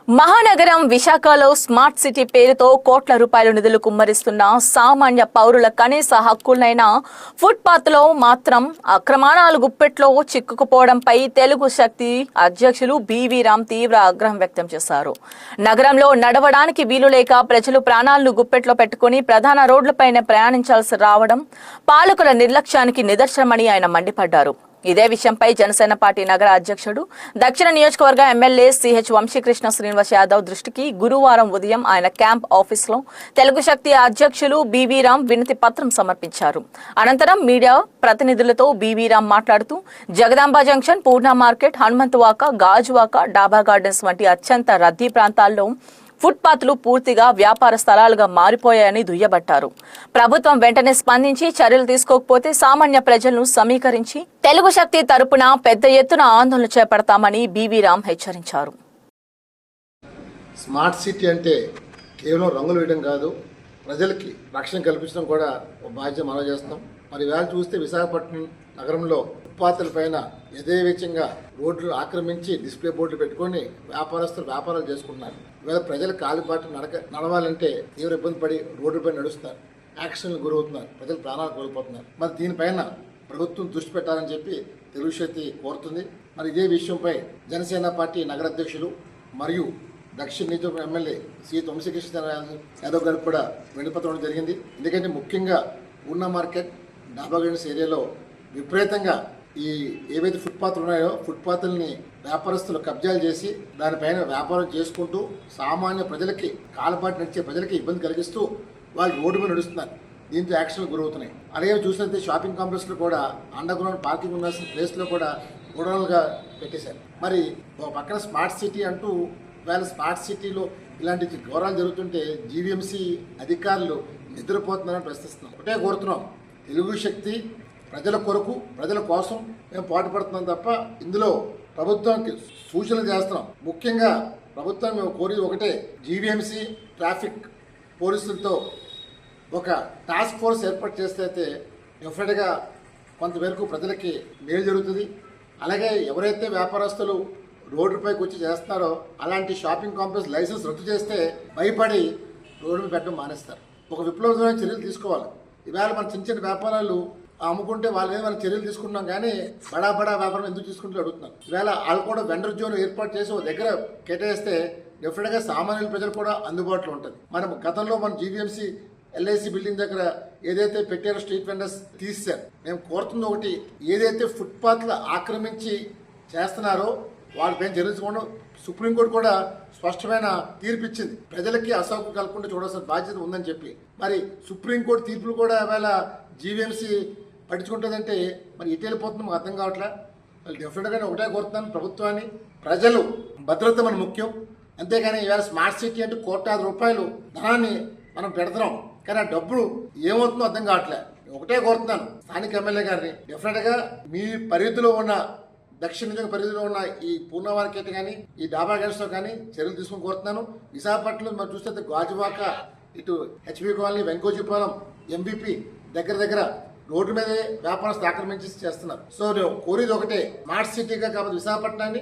మహానగరం విశాఖలో smart city పేరుతో కోట్ల రూపాయల నిధులు కుమ్మరిస్తున్న సామాన్య పౌరుల కనీస హక్కులైన ఫుట్పాత్లో మాత్రం అక్రమాణాలు గుప్పెట్లో చిక్కుకుపోవడంపై తెలుగు శక్తి అధ్యక్షులు బివి రామ్ తీవ్ర ఆగ్రహం వ్యక్తం చేశారు. నగరంలో నడవడానికి వీలు లేక ప్రజలు ప్రాణాలను గుప్పెట్లో పెట్టుకుని ప్రధాన రోడ్లపైన ప్రయాణించాల్సి రావడం పాలకుల నిర్లక్ష్యానికి నిదర్శనమని ఆయన మండిపడ్డారు. ఇదే విషయంపై జనసేన పార్టీ నగర అధ్యక్షుడు దక్షిణ నియోజకవర్గ ఎమ్మెల్యే సిహెచ్ వంశీకృష్ణ శ్రీనివాస్ యాదవ్ దృష్టికి గురువారం ఉదయం ఆయన క్యాంప్ ఆఫీసులో తెలుగు శక్తి అధ్యక్షులు బివి రామ్ వినతి పత్రం సమర్పించారు. అనంతరం మీడియా ప్రతినిధులతో బివి రామ్ మాట్లాడుతూ జగదాంబ జంక్షన్, పూర్ణ మార్కెట్, హనుమంతువాక, గాజువాక, డాబా గార్డెన్స్ వంటి అత్యంత రద్దీ ప్రాంతాల్లో ఫుట్పాత్లు పూర్తిగా వ్యాపార స్థలాలుగా మారిపోయాయని దుయ్యబట్టారు. ప్రభుత్వం వెంటనే స్పందించి చర్యలు తీసుకోకపోతే సామాన్య ప్రజలను సమీకరించి తెలుగు శక్తి తరపున పెద్ద ఎత్తున ఆందోళన చేపడతామని బివి రామ్ హెచ్చరించారు. స్మార్ట్ సిటీ అంటే కేవలం రంగులు వేయడం కాదు, ప్రజలకి రక్షణ కల్పించడం కూడా ఒక బాధ్యత మనం చేస్తాం. మరి వేళ చూస్తే విశాఖపట్నం నగరంలో ఫుట్పాత్ల పైన యథేచ్ఛంగా రోడ్లు ఆక్రమించి డిస్ప్లే బోర్డులు పెట్టుకొని వ్యాపారస్తులు వ్యాపారాలు చేసుకుంటున్నారు. ఇవాళ ప్రజలు కాలిబాట నడవాలంటే తీవ్ర ఇబ్బంది పడి రోడ్డుపై నడుస్తారు, యాక్సిడెంట్లు గురవుతున్నారు, ప్రజలు ప్రాణాలు కోల్పోతున్నారు. మరి దీనిపైన ప్రభుత్వం దృష్టి పెట్టాలని చెప్పి తెలుగు శక్తి కోరుతుంది. మరి ఇదే విషయంపై జనసేన పార్టీ నగర అధ్యక్షులు మరియు దక్షిణ నియోజకవర్గ ఎమ్మెల్యే సి వంశీకృష్ణ యాదవ్ గారికి కూడా వినపత్రం జరిగింది. ఎందుకంటే ముఖ్యంగా పూర్ణ మార్కెట్, డాబా గార్డెన్స్ ఏరియాలో విపరీతంగా ఈ ఏవైతే ఫుట్పాత్లు ఉన్నాయో ఫుట్పాత్లని వ్యాపారస్తులు కబ్జాలు చేసి దానిపైన వ్యాపారం చేసుకుంటూ సామాన్య ప్రజలకి కాలపాటు నడిచే ప్రజలకి ఇబ్బంది కలిగిస్తూ వాళ్ళు రోడ్డు మీద నడుస్తున్నారు. దీంతో యాక్సిడెంట్లు గురవుతున్నాయి. అలాగే చూసినట్లయితే షాపింగ్ కాంప్లెక్స్లో కూడా అండర్ గ్రౌండ్ పార్కింగ్ ఉండాల్సిన ప్లేస్లో కూడా గోడౌన్లుగా పెట్టేశారు. మరి ఒక పక్కన స్మార్ట్ సిటీ అంటూ వేళ స్మార్ట్ సిటీలో ఇలాంటి ఘోరాలు జరుగుతుంటే జీవీఎంసీ అధికారులు నిద్రపోతున్నారని ప్రశ్నిస్తున్నాం. ఒకటే కోరుతున్నాం, తెలుగు శక్తి ప్రజల కొరకు ప్రజల కోసం మేము పాటుపడుతున్నాం తప్ప ఇందులో ప్రభుత్వానికి సూచనలు చేస్తున్నాం. ముఖ్యంగా ప్రభుత్వం మేము కోరేది ఒకటే, జీవీఎంసీ ట్రాఫిక్ పోలీసులతో ఒక టాస్క్ ఫోర్స్ ఏర్పాటు చేస్తే అయితే డెఫినెట్గా కొంతవరకు ప్రజలకి మేలు జరుగుతుంది. అలాగే ఎవరైతే వ్యాపారస్తులు రోడ్డుపైకి వచ్చి చేస్తున్నారో అలాంటి షాపింగ్ కాంప్లెక్స్ లైసెన్స్ రద్దు చేస్తే భయపడి రోడ్డు పెట్టడం మానేస్తారు. ఒక విప్లవమైన చర్యలు తీసుకోవాలి. ఇవాళ మన చిన్న చిన్న వ్యాపారాలు అమ్ముకుంటే వాళ్ళ మీద మనం చర్యలు తీసుకుంటున్నాం, కానీ బడా వ్యాపారం ఎందుకు తీసుకుంటూ అడుగుతున్నాం. ఈవేళ వాళ్ళు కూడా వెండర్ జోన్ ఏర్పాటు చేసి ఒక దగ్గర కేటాయిస్తే డెఫినెట్గా సామాన్యుల ప్రజలు కూడా అందుబాటులో ఉంటుంది. మనం గతంలో మన జీవీఎంసీ ఎల్ఐసి బిల్డింగ్ దగ్గర ఏదైతే పెట్టారో స్ట్రీట్ వెండర్స్ తీశారు. మేము కోరుతుంది ఒకటి, ఏదైతే ఫుట్పాత్లు ఆక్రమించి చేస్తున్నారో వాళ్ళపైన చర్యలు సుప్రీంకోర్టు కూడా స్పష్టమైన తీర్పు ఇచ్చింది. ప్రజలకి అసౌకర్యం కలగకుండా చూడాల్సిన బాధ్యత ఉందని చెప్పి మరి సుప్రీంకోర్టు తీర్పులు కూడా ఇవాళ జీవీఎంసీ పట్టించుకుంటుందంటే మరి ఇటు వెళ్ళిపోతుంది మాకు అర్థం కావట్లే. వాళ్ళు డెఫినెట్గా ఒకటే కోరుతున్నాను ప్రభుత్వాన్ని, ప్రజలు భద్రత మన ముఖ్యం. అంతేగాని ఇవాళ స్మార్ట్ సిటీ అంటే కోట్లాది రూపాయలు ధనాన్ని మనం పెడుతున్నాం, కానీ ఆ డబ్బులు ఏమవుతుందో అర్థం కావట్లే. ఒకటే కోరుతున్నాను స్థానిక ఎమ్మెల్యే గారిని, డెఫినెట్గా మీ పరిధిలో ఉన్న దక్షిణ నియోజక పరిధిలో ఉన్న ఈ పూర్ణ మార్కెట్ కానీ ఈ డాబా గెస్ట్లో కానీ చర్యలు తీసుకుని కోరుతున్నాను. విశాఖపట్నంలో మనం చూస్తే గాజువాక, ఇటు హెచ్బి కాలనీ, వెంకోజీపాలెం, ఎంబీపీ దగ్గర రోడ్డు మీదే వ్యాపారస్తులు ఆక్రమించి చేస్తున్నారు. సో నేను కోరేది ఒకటే, స్మార్ట్ సిటీగా కాబట్టి విశాఖపట్నాన్ని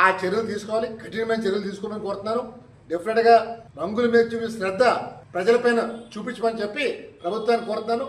ఆ చర్యలు తీసుకోవాలి, కఠినమైన చర్యలు తీసుకోమని కోరుతున్నాను. డెఫినెట్గా రంగుల మీద చూపే శ్రద్ధ ప్రజలపైన చూపించమని చెప్పి ప్రభుత్వాన్ని కోరుతున్నాను.